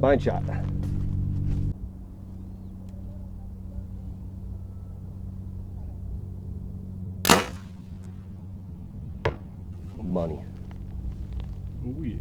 Spine shot. Money. Oh yeah.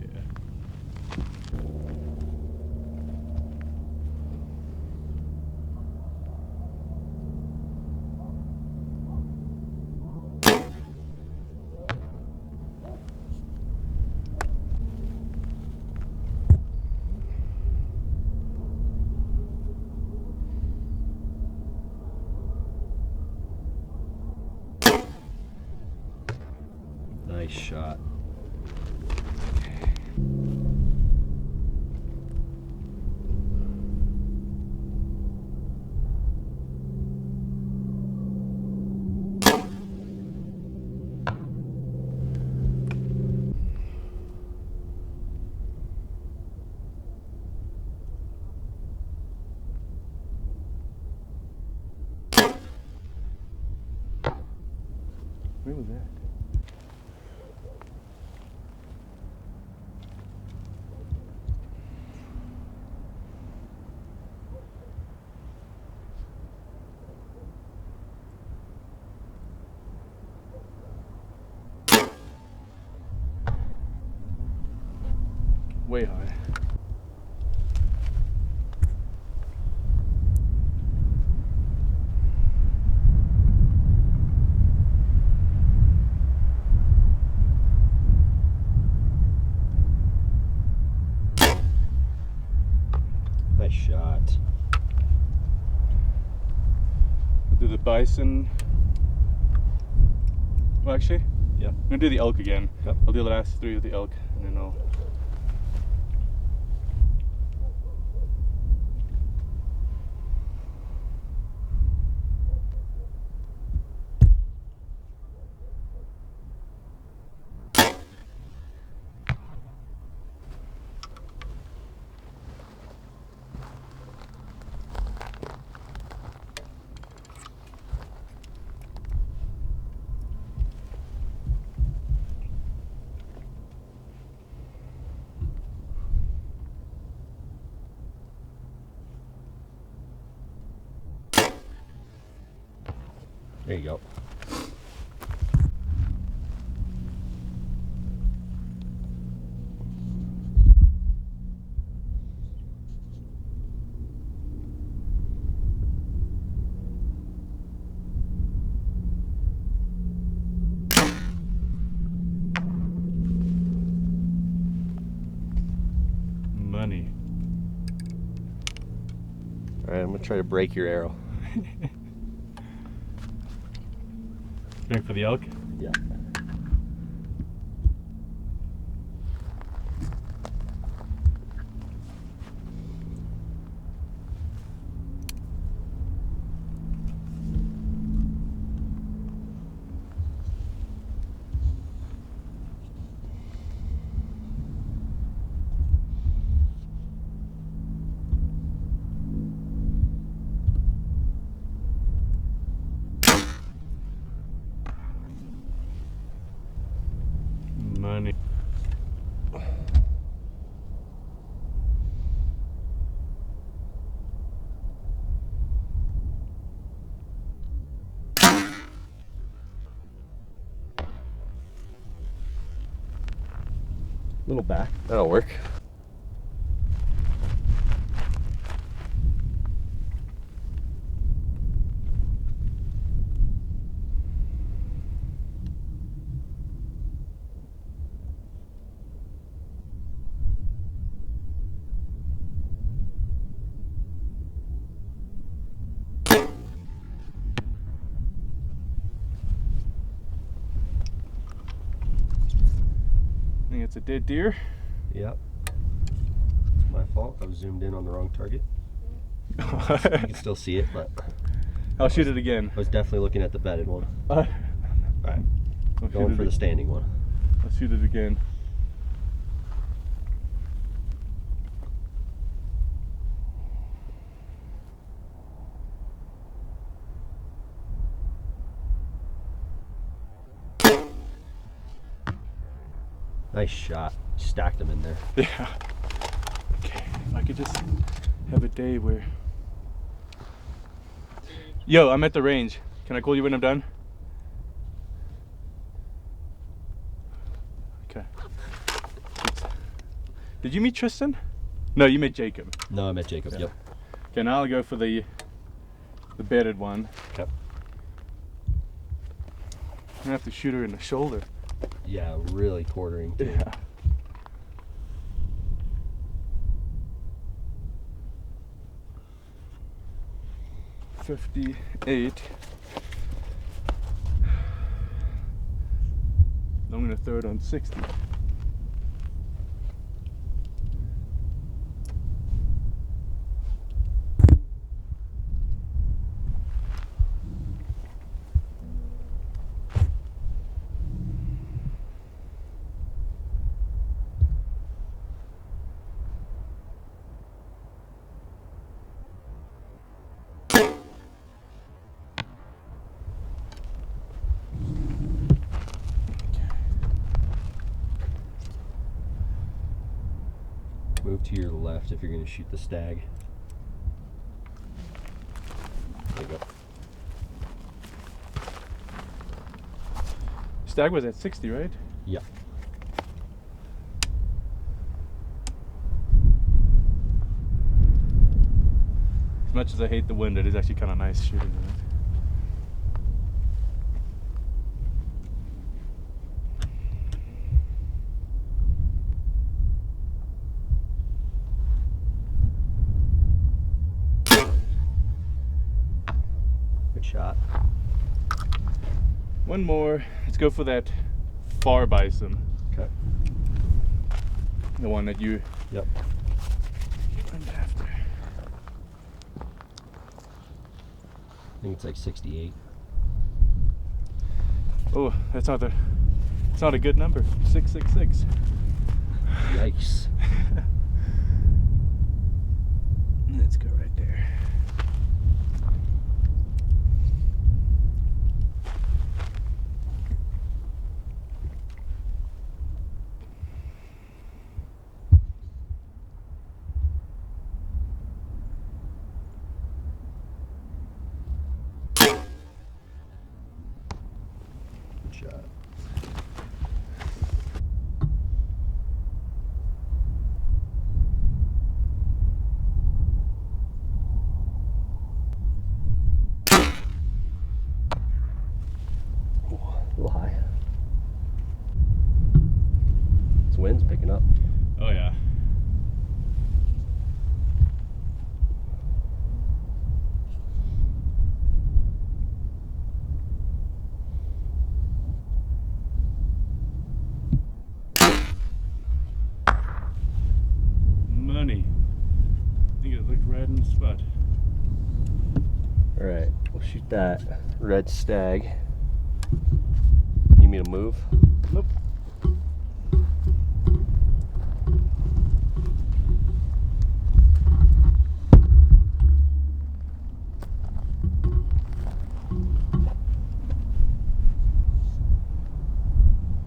Nice shot. Where was that? Way high. Nice shot. I'll do the bison. Well, actually, Yeah. I'm gonna do the elk again. Yep. I'll do the last 3 with the elk, and then I'll. There you go. Money. All right, I'm gonna try to break your arrow. Going for the elk? Yeah. Money. Little back. That'll work. I think it's a dead deer. Yep. It's my fault. I was zoomed in on the wrong target. You can still see it, but I'll shoot it again. I was definitely looking at the bedded one. Alright. Going for the standing one. I'll shoot it again. Nice shot. Stacked them in there. Yeah. Okay. If I can could just have a day where. Yo, I'm at the range. Can I call you when I'm done? Okay. Did you meet Tristan? No, you met Jacob. No, I met Jacob. Yep. Okay, now I'll go for the bedded one. Okay. I'm gonna have to shoot her in the shoulder. Yeah, really quartering. Too. Yeah. $58. I'm gonna throw it on 60. Move to your left if you're going to shoot the stag. There you go. Stag was at 60, right? Yeah. As much as I hate the wind, it is actually kind of nice shooting in it. Good shot. One more. Let's go for that far bison. Okay. The one that you Yep. went after. I think it's like 68. Oh, it's not a good number. 666. Yikes. Let's go right there. Good shot. Ooh, a little high. This wind's picking up. Oh yeah. Money. I think it looked right in the spot. All right, we'll shoot that red stag. You need me to move? Nope.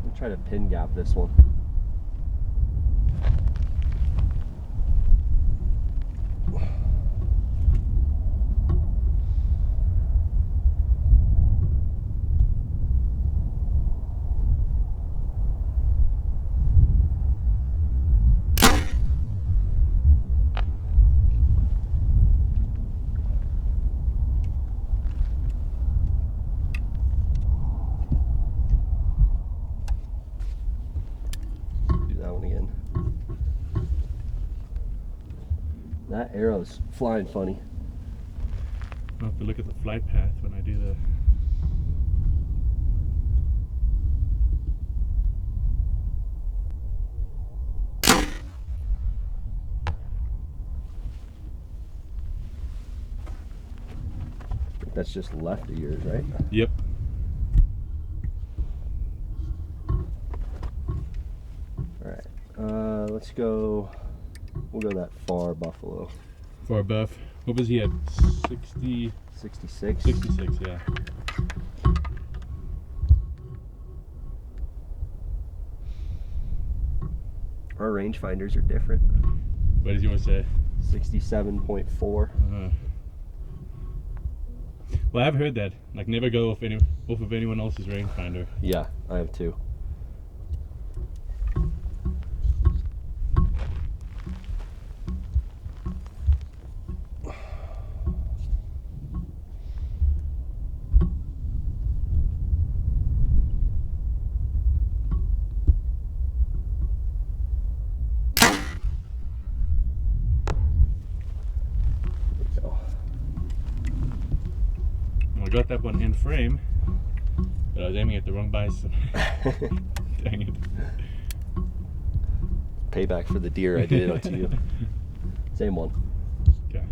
I'll try to pin gap this one. Do that one again. That arrow's flying funny. I'll have to look at the flight path when I do the. I think that's just left of yours, right? Yep. Alright, let's go. We'll go that far buffalo. For a buff. What was he at? 60. 66. 66, yeah. Our rangefinders are different. What does yours say? 67.4. Well, I've heard that. Like, never go off of anyone else's rangefinder. Yeah, I have too. I got that one in frame, but I was aiming at the wrong bison. Dang it. Payback for the deer I did onto you. Same one. Okay.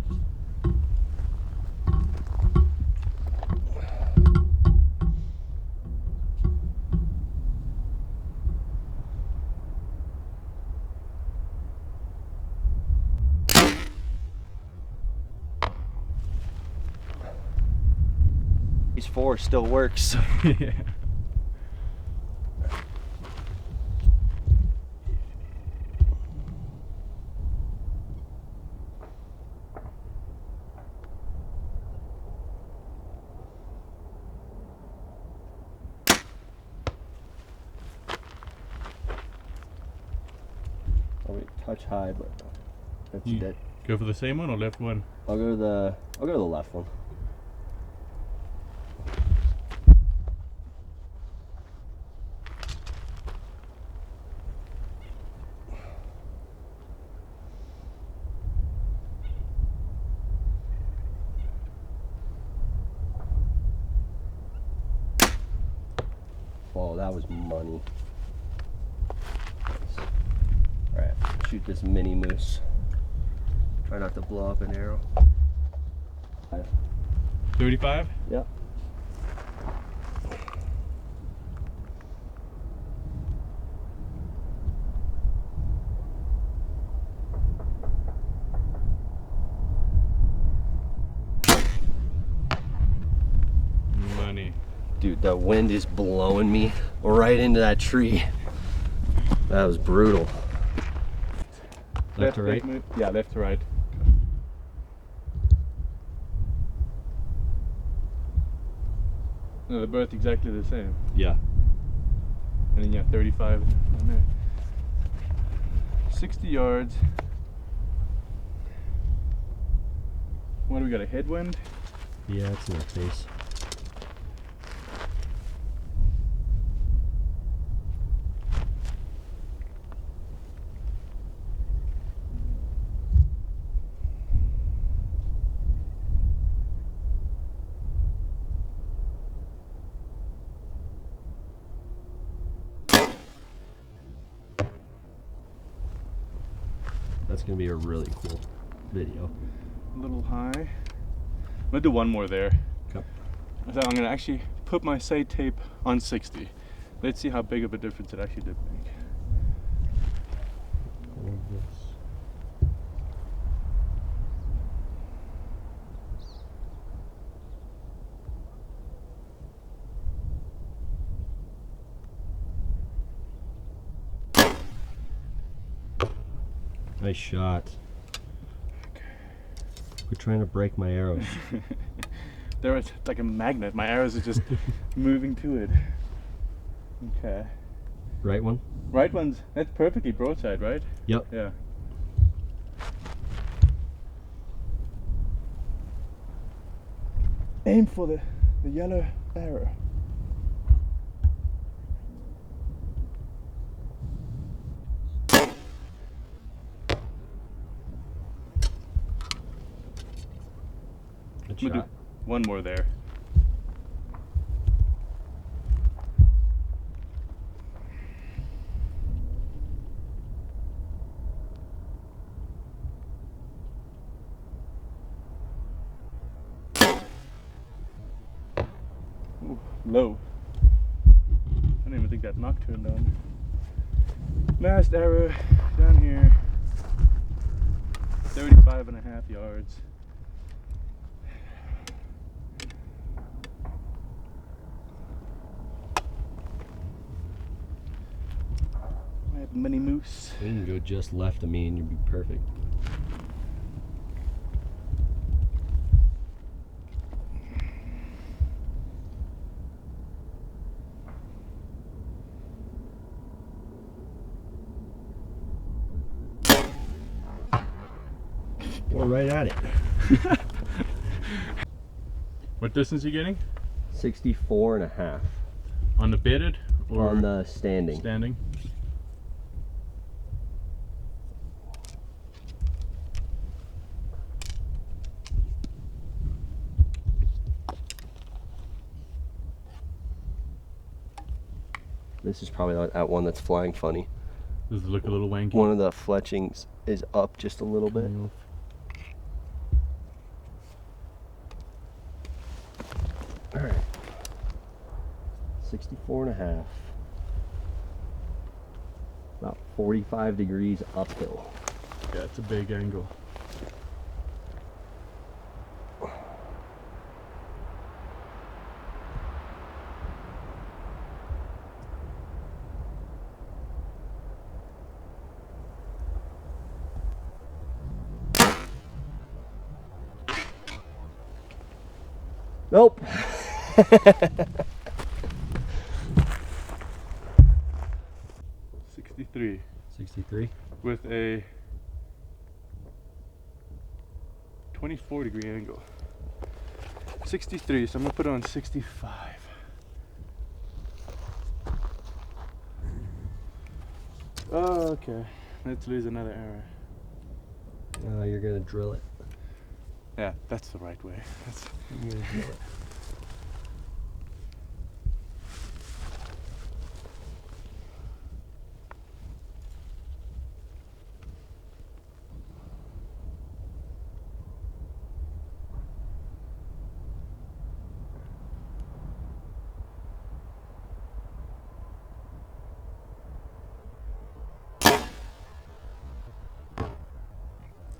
These 4 still works. Yeah. I'll touch high, but that's You dead. go for the same one or left one? I'll go to the left one. Oh, that was money. Nice. Alright, shoot this mini moose. Try not to blow up an arrow. 35? Yep. Money. Dude, the wind is blowing me right into that tree. That was brutal. Left to right? Yeah, left to right. No, they're both exactly the same. Yeah. And then you have 35 on there. 60 yards. What do we got, a headwind? Yeah, it's in our face. That's gonna be a really cool video. A little high. I'm gonna do one more there. Okay. So I'm gonna actually put my sight tape on 60. Let's see how big of a difference it actually did make. Nice shot. Okay. Quit trying to break my arrows. There it's like a magnet. My arrows are just moving to it. Okay. Right one? Right one's, that's perfectly broadside, right? Yep. Yeah. Aim for the yellow arrow. Good I'm gonna shot. do one more there. Ooh, low. I don't even think that nocturne done. Last arrow down here. 35.5 yards. I have mini moose. You can go just left of me and you'd be perfect. right at it. What distance are you getting? 64.5. On the bedded or on the standing. Standing. This is probably that one that's flying funny. Does it look a little wanky? One of the fletchings is up just a little bit. All right. 64.5. About 45 degrees uphill. Yeah, it's a big angle. Nope. 63. 63. With a 24-degree angle. 63, so I'm gonna put it on 65. Oh, okay. Let's lose another arrow. You're gonna drill it. Yeah, that's the right way. You're gonna drill it.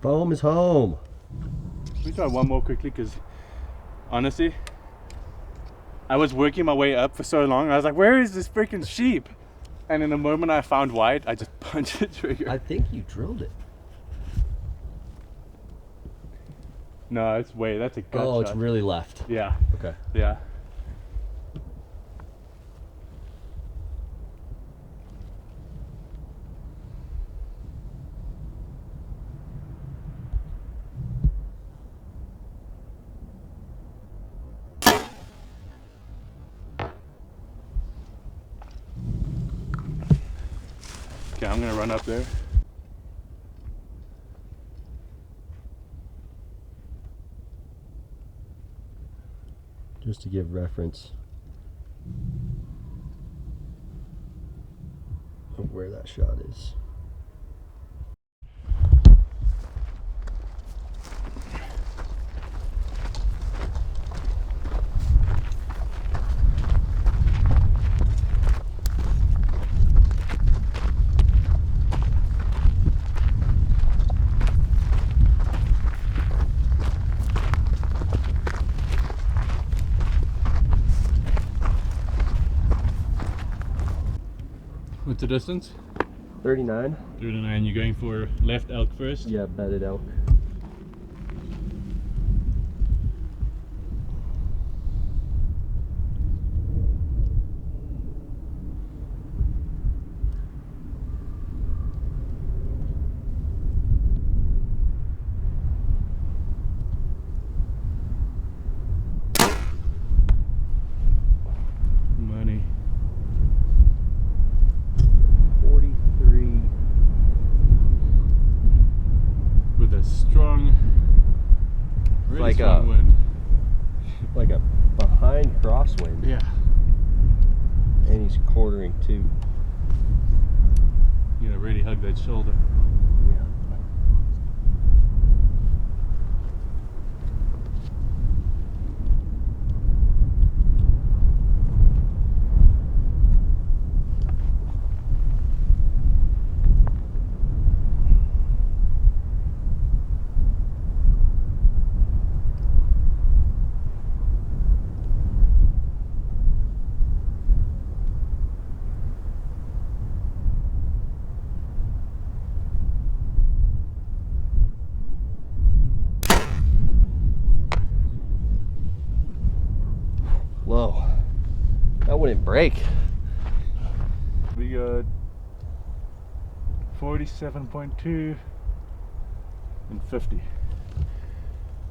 Foam is home. Let me try one more quickly, because honestly, I was working my way up for so long. I was like, where is this freaking sheep? And in the moment I found white, I just punched the trigger. I think you drilled it. No, it's way, that's a gut Oh, shot. it's really left. Yeah, Okay. yeah. Okay, I'm gonna run up there. Just to give reference of where that shot is. What's the distance? 39. 39. You're going for left elk first? Yeah, bedded elk. Money. 43. With a strong, really Like strong a- wind. Like a behind crosswind. Yeah. And he's quartering too. You know, really hug that shoulder. Yeah. Low. That wouldn't break. We got 47.2 and 50.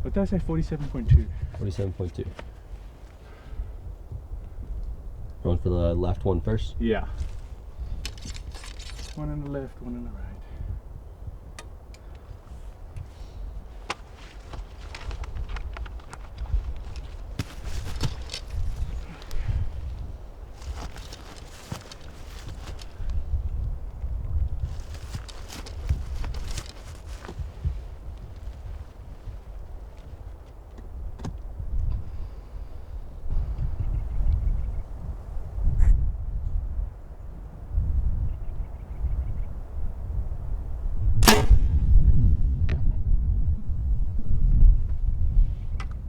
What did I say? 47.2. 47.2. Going for the left one first? Yeah. One on the left, one on the right.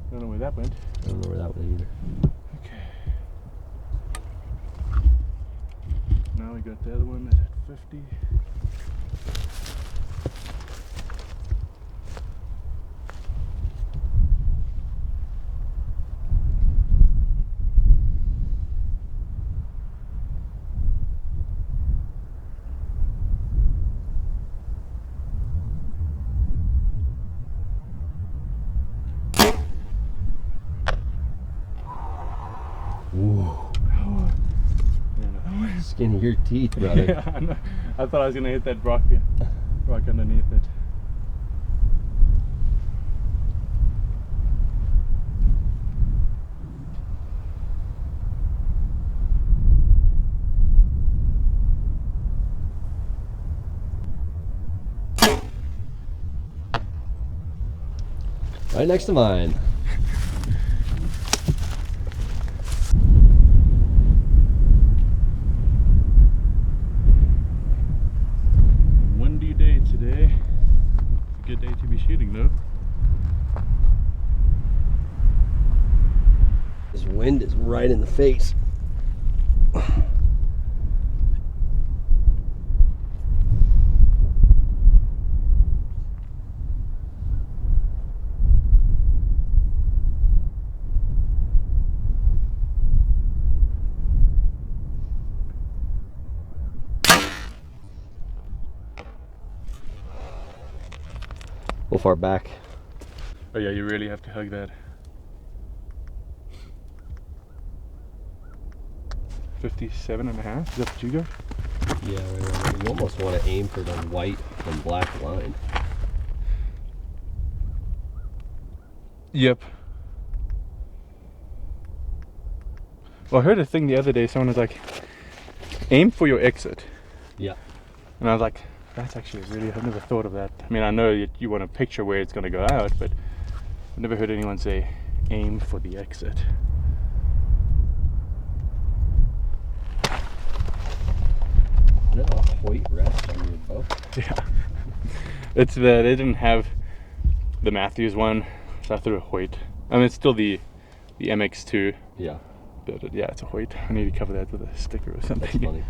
I don't know where that went. I don't know where that went either. Okay. Now we got the other one that's at 50. Ooh. Skin of your teeth, brother. Yeah, I know. I thought I was gonna hit that rock underneath it. Right next to mine. Windy day today. It's a good day to be shooting though. This wind is right in the face. How far back? Oh yeah, you really have to hug that. 57.5? Is that what you got? Yeah, right around there. You almost want to aim for the white and black line. Yep. Well, I heard a thing the other day. Someone was like, aim for your exit. Yeah. And I was like, that's actually really, I've never thought of that. I mean, I know you want to picture where it's going to go out, but I've never heard anyone say, aim for the exit. Is that a Hoyt rest on your bow? Yeah. It's they didn't have the Matthews one, so I threw a Hoyt. I mean, it's still the MX2. Yeah. But yeah, it's a Hoyt. I need to cover that with a sticker or something. That's funny.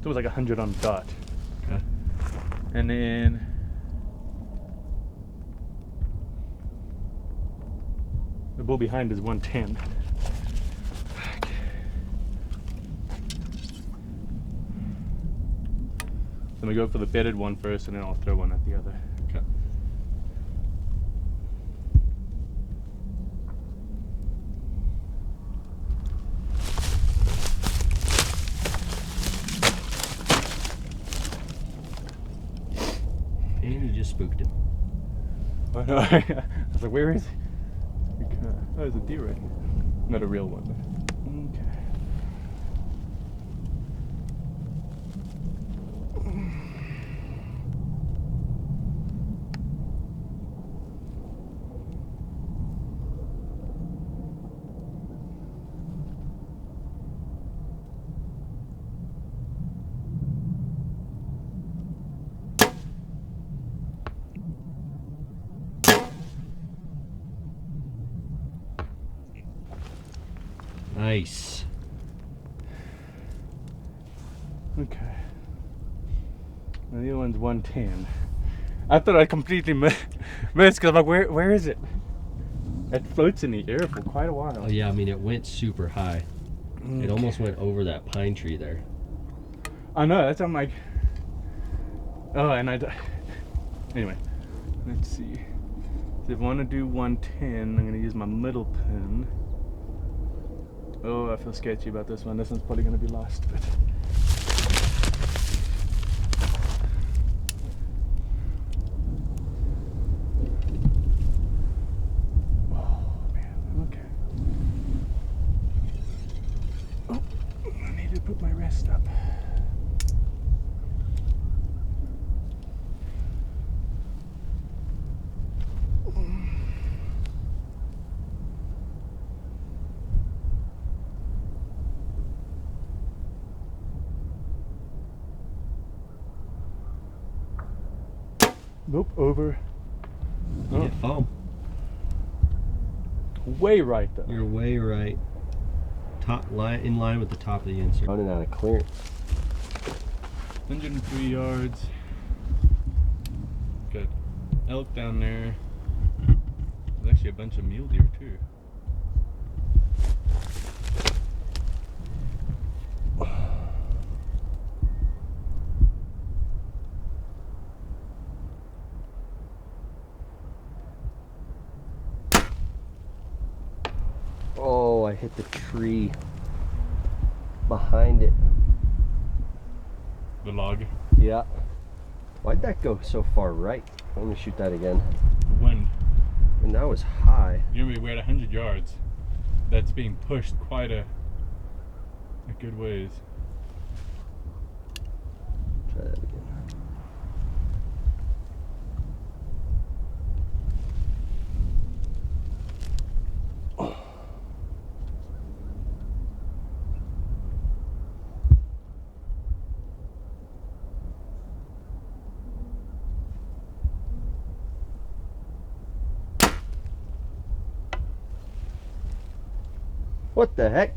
It was like 100 on the dot. Okay. And then the bull behind is 110. Then we go for the bedded one first, and then I'll throw one at the other. Okay. And you just spooked him. Oh, no. I was like, where is he? Oh, there's a deer right here. Not a real one. Okay. Nice. Okay. And the other one's 110. I thought I completely missed because I'm like, where is it? It floats in the air for quite a while. Oh yeah, I mean it went super high. It almost went over that pine tree there. I know, that's I'm like, oh, and anyway, let's see. So if I want to do 110, I'm going to use my middle pin. Oh, I feel sketchy about this one. This one's probably going to be lost, but. Oh, man, okay. Oh, I need to put my rest up. Nope, over. You hit foam. Way right though. You're way right. Top line in line with the top of the insert. Running out of clearance. 103 yards. Got elk down there. There's actually a bunch of mule deer too. Oh, I hit the tree behind it. The log. Yeah. Why'd that go so far right? I'm gonna shoot that again. The wind. And that was high. You're gonna be at 100 yards. That's being pushed quite a good ways. Try that again. What the heck?